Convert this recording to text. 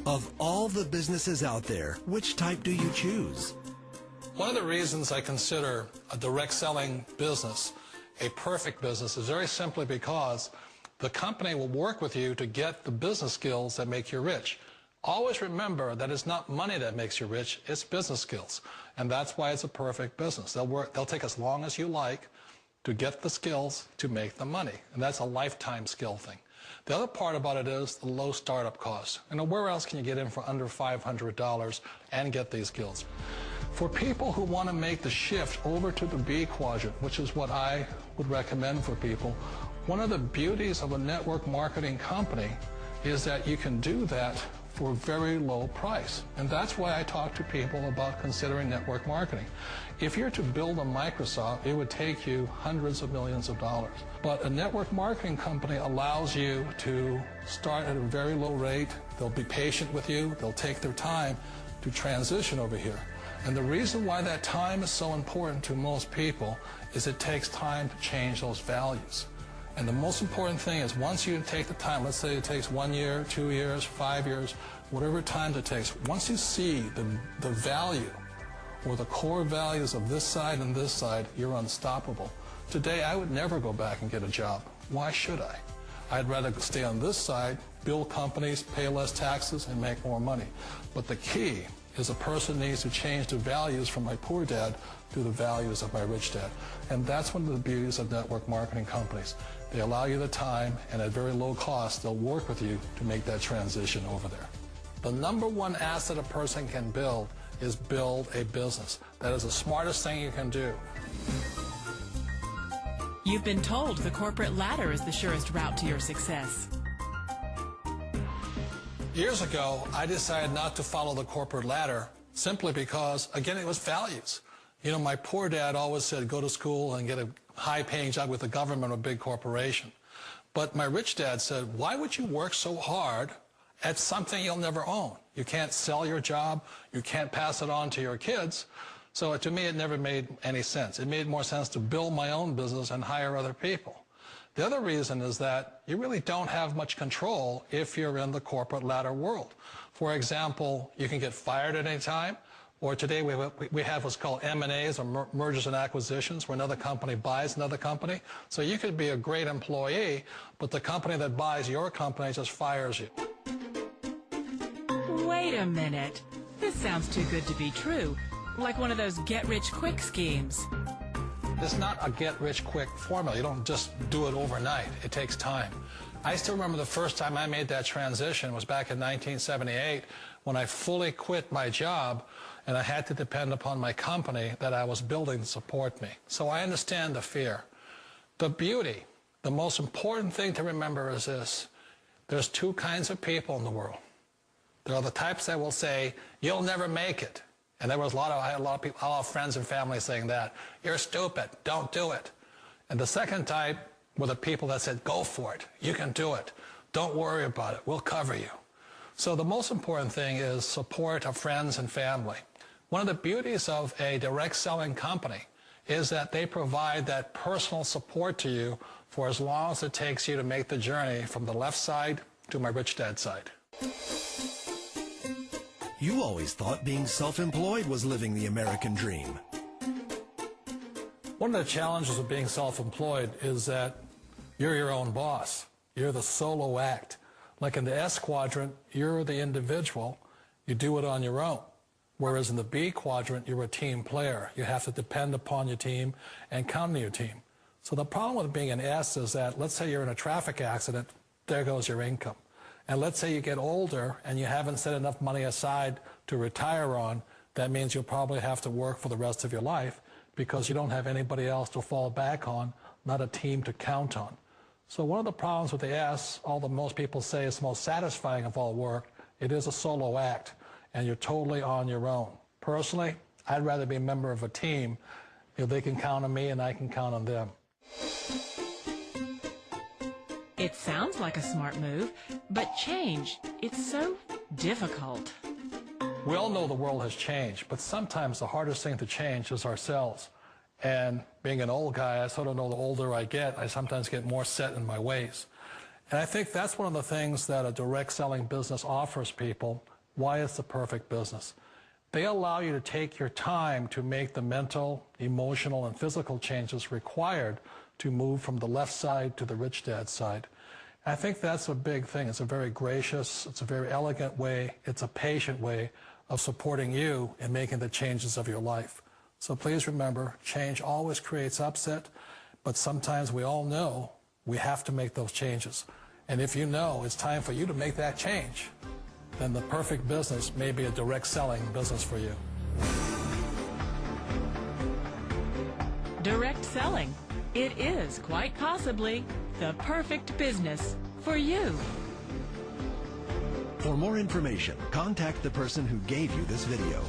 Of all the businesses out there, which type do you choose? One of the reasons I consider a direct selling business a perfect business is very simply because the company will work with you to get the business skills that make you rich. Always remember that it's not money that makes you rich, it's business skills. And that's why it's a perfect business. They'll take as long as you like to get the skills to make the money. And that's a lifetime skill thing. The other part about it is the low startup cost. Where else can you get in for under $500 and get these skills? For people who want to make the shift over to the B quadrant, which is what I would recommend for people, one of the beauties of a network marketing company is that you can do that for a very low price. And that's why I talk to people about considering network marketing. If you're to build a Microsoft, it would take you hundreds of millions of dollars. But a network marketing company allows you to start at a very low rate. They'll be patient with you. They'll take their time to transition over here. And the reason why that time is so important to most people is it takes time to change those values. And the most important thing is once you take the time, let's say it takes 1 year, 2 years, 5 years, whatever time it takes, once you see the value or the core values of this side and this side, you're unstoppable. Today, I would never go back and get a job. Why should I? I'd rather stay on this side, build companies, pay less taxes, and make more money. But the key is a person needs to change the values from my poor dad to the values of my rich dad. And that's one of the beauties of network marketing companies. They allow you the time, and at very low cost, they'll work with you to make that transition over there. The number one asset a person can build is build a business. That is the smartest thing you can do. You've been told the corporate ladder is the surest route to your success. Years ago, I decided not to follow the corporate ladder simply because, again, it was values. My poor dad always said, go to school and get a high-paying job with the government or a big corporation. But my rich dad said, why would you work so hard at something you'll never own? You can't sell your job. You can't pass it on to your kids. So to me, it never made any sense. It made more sense to build my own business and hire other people. The other reason is that you really don't have much control if you're in the corporate ladder world. For example, you can get fired at any time, or today we have what's called M&As, or mergers and acquisitions, where another company buys another company. So you could be a great employee, but the company that buys your company just fires you. Wait a minute. This sounds too good to be true. Like one of those get-rich-quick schemes. It's not a get-rich-quick formula. You don't just do it overnight. It takes time. I still remember the first time I made that transition was back in 1978 when I fully quit my job and I had to depend upon my company that I was building to support me. So I understand the fear. The beauty, the most important thing to remember is this. There's two kinds of people in the world. There are the types that will say, you'll never make it. And I had a lot of people, a lot of friends and family saying that. You're stupid. Don't do it. And the second type were the people that said, go for it. You can do it. Don't worry about it. We'll cover you. So the most important thing is support of friends and family. One of the beauties of a direct selling company is that they provide that personal support to you for as long as it takes you to make the journey from the left side to my rich dad side. You always thought being self-employed was living the American dream. One of the challenges of being self-employed is that you're your own boss. You're the solo act. Like in the S quadrant, you're the individual. You do it on your own. Whereas in the B quadrant, you're a team player. You have to depend upon your team and count on your team. So the problem with being an S is that, let's say you're in a traffic accident, there goes your income. And let's say you get older and you haven't set enough money aside to retire on, that means you'll probably have to work for the rest of your life because you don't have anybody else to fall back on, not a team to count on. So one of the problems with the S, although most people say it's the most satisfying of all work, it is a solo act, and you're totally on your own. Personally, I'd rather be a member of a team if they can count on me and I can count on them. It sounds like a smart move, but change, it's so difficult. We all know the world has changed, but sometimes the hardest thing to change is ourselves. And being an old guy, I sort of know the older I get, I sometimes get more set in my ways. And I think that's one of the things that a direct selling business offers people why it's the perfect business. They allow you to take your time to make the mental, emotional, and physical changes required to move from the left side to the rich dad side. I think that's a big thing. It's a very gracious, it's a very elegant way, it's a patient way of supporting you in making the changes of your life. So please remember, change always creates upset, but sometimes we all know we have to make those changes. And if you know it's time for you to make that change, then the perfect business may be a direct selling business for you. Direct selling. It is quite possibly the perfect business for you. For more information, contact the person who gave you this video.